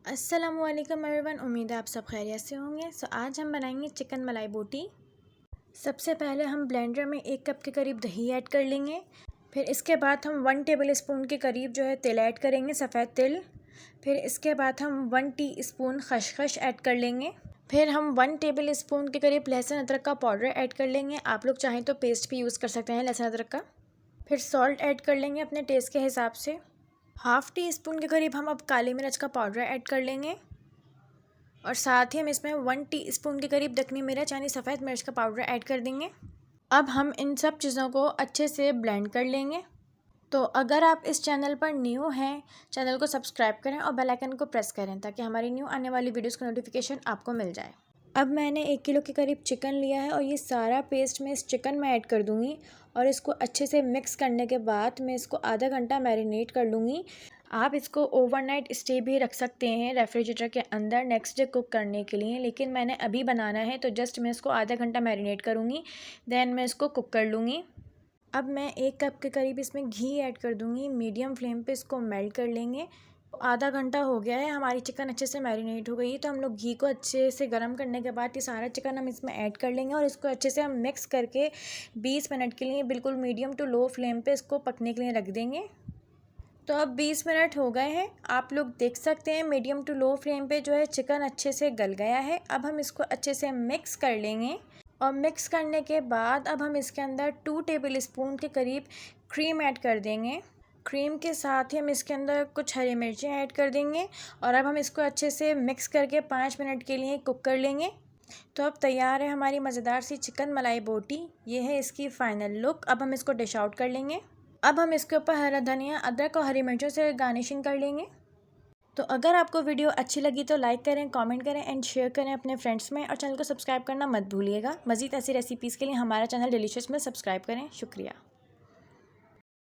अस्सलामुअलैकुम एवरीवन, उम्मीद है आप सब खैरियत से होंगे। आज हम बनाएंगे चिकन मलाई बोटी। सबसे पहले हम ब्लेंडर में 1 कप के करीब दही ऐड कर लेंगे। फिर इसके बाद हम 1 टेबल स्पून के करीब तेल ऐड करेंगे, सफ़ेद तिल। फिर इसके बाद हम 1 टीस्पून खसखस ऐड कर लेंगे। फिर हम 1 टेबल स्पून के करीब लहसुन अदरक का पाउडर ऐड कर लेंगे। आप लोग चाहें तो पेस्ट भी यूज़ कर सकते हैं लहसुन अदरक का। फिर सॉल्ट ऐड कर लेंगे अपने टेस्ट के हिसाब से। हाफ़ टी स्पून के करीब हम अब काली मिर्च का पाउडर ऐड कर लेंगे और साथ ही हम इसमें 1 टीस्पून के करीब दखनी मिर्च यानी सफ़ेद मिर्च का पाउडर ऐड कर देंगे। अब हम इन सब चीज़ों को अच्छे से ब्लेंड कर लेंगे। तो अगर आप इस चैनल पर न्यू हैं, चैनल को सब्सक्राइब करें और बेल आइकन को प्रेस करें ताकि हमारी न्यू आने वाली वीडियोज़ का नोटिफिकेशन आपको मिल जाए। अब मैंने 1 किलो के करीब चिकन लिया है और ये सारा पेस्ट मैं इस चिकन में ऐड कर दूँगी और इसको अच्छे से मिक्स करने के बाद मैं इसको आधा घंटा मैरिनेट कर लूँगी। आप इसको ओवरनाइट स्टे भी रख सकते हैं रेफ्रिजरेटर के अंदर नेक्स्ट डे कुक करने के लिए, लेकिन मैंने अभी बनाना है तो जस्ट मैं इसको आधा घंटा मैरिनेट करूँगी, देन मैं इसको कुक कर लूँगी। अब मैं 1 कप के करीब इसमें घी ऐड कर दूँगी। मीडियम फ्लेम पे इसको मेल्ट कर लेंगे। आधा घंटा हो गया है, हमारी चिकन अच्छे से मैरिनेट हो गई है, तो हम लोग घी को अच्छे से गर्म करने के बाद ये सारा चिकन हम इसमें ऐड कर लेंगे और इसको अच्छे से हम मिक्स करके 20 मिनट के लिए बिल्कुल मीडियम टू लो फ्लेम पे इसको पकने के लिए रख देंगे। तो अब 20 मिनट हो गए हैं, आप लोग देख सकते हैं मीडियम टू लो फ्लेम पे चिकन अच्छे से गल गया है। अब हम इसको अच्छे से मिक्स कर लेंगे और मिक्स करने के बाद अब हम इसके अंदर 2 टेबल स्पून के करीब क्रीम ऐड कर देंगे। क्रीम के साथ ही हम इसके अंदर कुछ हरी मिर्चें ऐड कर देंगे और अब हम इसको अच्छे से मिक्स करके 5 मिनट के लिए कुक कर लेंगे। तो अब तैयार है हमारी मज़ेदार सी चिकन मलाई बोटी। ये है इसकी फ़ाइनल लुक। अब हम इसको डिश आउट कर लेंगे। अब हम इसके ऊपर हरा धनिया, अदरक और हरी मिर्चों से गार्निशिंग कर लेंगे। तो अगर आपको वीडियो अच्छी लगी तो लाइक करें, कमेंट करें एंड शेयर करें अपने फ्रेंड्स में और चैनल को सब्सक्राइब करना मत भूलिएगा। मज़ीद ऐसी रेसिपीज़ के लिए हमारा चैनल डिलीशियस में सब्सक्राइब करें। शुक्रिया।